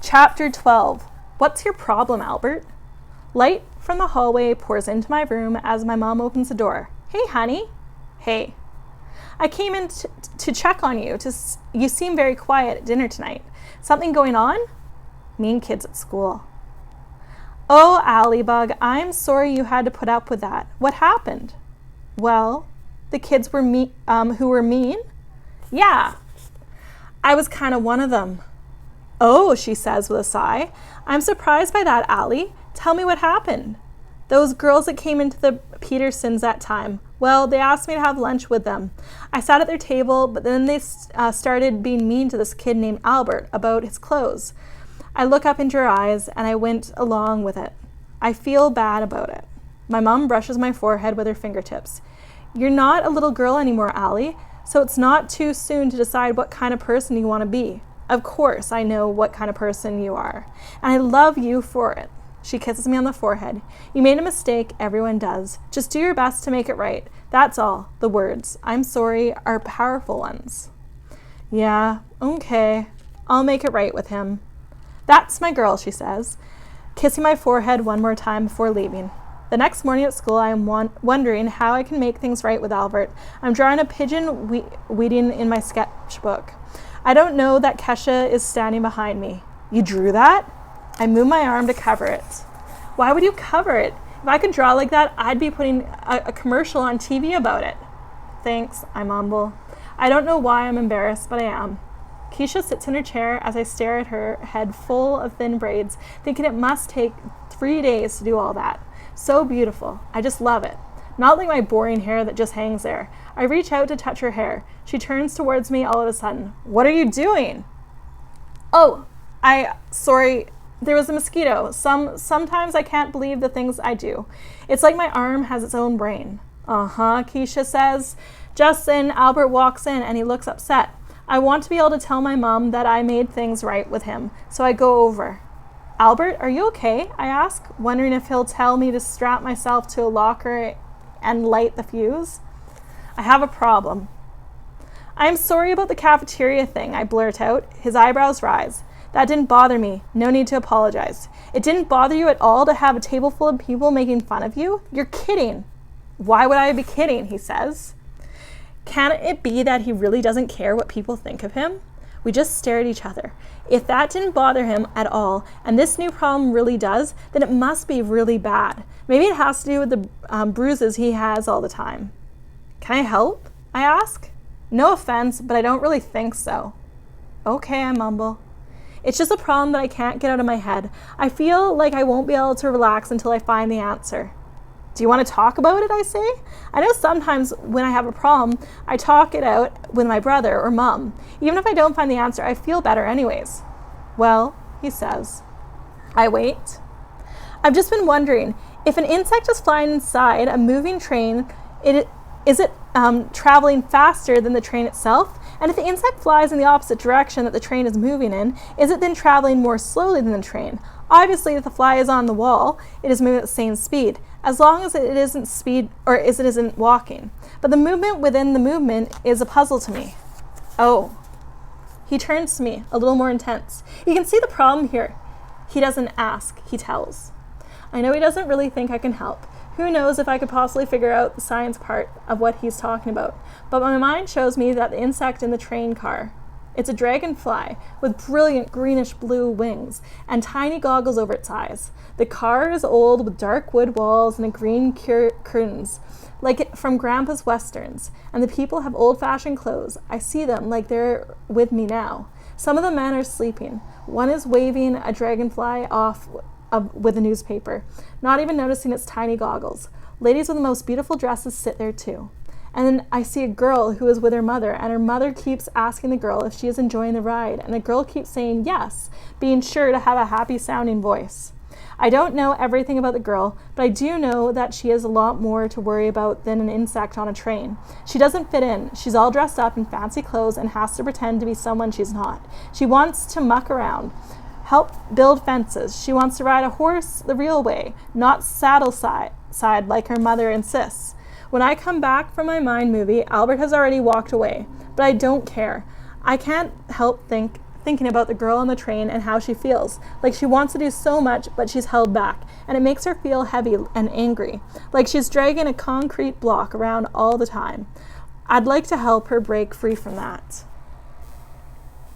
Chapter 12. What's your problem, Albert? Light from the hallway pours into my room as my mom opens the door. Hey, honey. Hey. I came in to check on you. You seem very quiet at dinner tonight. Something going on? Mean kids at school. Oh, Allybug, I'm sorry you had to put up with that. What happened? Well, the kids were who were mean? Yeah. I was kind of one of them. Oh, she says with a sigh. I'm surprised by that, Allie. Tell me what happened. Those girls that came into the Petersons that time, well, they asked me to have lunch with them. I sat at their table, but then they started being mean to this kid named Albert about his clothes. I look up into her eyes, and I went along with it. I feel bad about it. My mom brushes my forehead with her fingertips. You're not a little girl anymore, Allie, so it's not too soon to decide what kind of person you want to be. Of course, I know what kind of person you are, and I love you for it. She kisses me on the forehead. You made a mistake, everyone does. Just do your best to make it right. That's all. The words, I'm sorry, are powerful ones. Yeah, okay. I'll make it right with him. That's my girl, she says, kissing my forehead one more time before leaving. The next morning at school, I am wondering how I can make things right with Albert. I'm drawing a pigeon weeding in my sketchbook. I don't know that Kesha is standing behind me. You drew that? I move my arm to cover it. Why would you cover it? If I could draw like that, I'd be putting a commercial on TV about it. Thanks, I mumble. I don't know why I'm embarrassed, but I am. Keisha sits in her chair as I stare at her head full of thin braids, thinking it must take 3 days to do all that. So beautiful. I just love it. Not like my boring hair that just hangs there. I reach out to touch her hair. She turns towards me all of a sudden. What are you doing? Oh, sorry, there was a mosquito. Sometimes I can't believe the things I do. It's like my arm has its own brain. Uh-huh, Keisha says. Just then, Albert walks in and he looks upset. I want to be able to tell my mom that I made things right with him, so I go over. Albert, are you okay? I ask, wondering if he'll tell me to strap myself to a locker and light the fuse. I have a problem. I'm sorry about the cafeteria thing, I blurt out. His eyebrows rise. That didn't bother me. No need to apologize. It didn't bother you at all to have a table full of people making fun of you? You're kidding. Why would I be kidding, he says. Can it be that he really doesn't care what people think of him? We just stare at each other. If that didn't bother him at all, and this new problem really does, then it must be really bad. Maybe it has to do with the bruises he has all the time. Can I help? I ask. No offense, but I don't really think so. Okay, I mumble. It's just a problem that I can't get out of my head. I feel like I won't be able to relax until I find the answer. Do you want to talk about it, I say? I know sometimes when I have a problem, I talk it out with my brother or mom. Even if I don't find the answer, I feel better anyways. Well, he says. I wait. I've just been wondering, if an insect is flying inside a moving train, is it traveling faster than the train itself? And if the insect flies in the opposite direction that the train is moving in, is it then traveling more slowly than the train? Obviously, if the fly is on the wall, it is moving at the same speed, as long as it isn't walking. But the movement within the movement is a puzzle to me. Oh. He turns to me, a little more intense. You can see the problem here. He doesn't ask, he tells. I know he doesn't really think I can help. Who knows if I could possibly figure out the science part of what he's talking about. But my mind shows me that the insect in the train car. It's a dragonfly with brilliant greenish-blue wings and tiny goggles over its eyes. The car is old with dark wood walls and green curtains, like it from Grandpa's Westerns, and the people have old-fashioned clothes. I see them like they're with me now. Some of the men are sleeping. One is waving a dragonfly off with a newspaper, not even noticing its tiny goggles. Ladies with the most beautiful dresses sit there too. And then I see a girl who is with her mother, and her mother keeps asking the girl if she is enjoying the ride, and the girl keeps saying yes, being sure to have a happy-sounding voice. I don't know everything about the girl, but I do know that she has a lot more to worry about than an insect on a train. She doesn't fit in. She's all dressed up in fancy clothes and has to pretend to be someone she's not. She wants to muck around, help build fences. She wants to ride a horse the real way, not saddle side like her mother insists. When I come back from my mind movie, Albert has already walked away, but I don't care. I can't help thinking about the girl on the train and how she feels. Like she wants to do so much, but she's held back, and it makes her feel heavy and angry, like she's dragging a concrete block around all the time. I'd like to help her break free from that.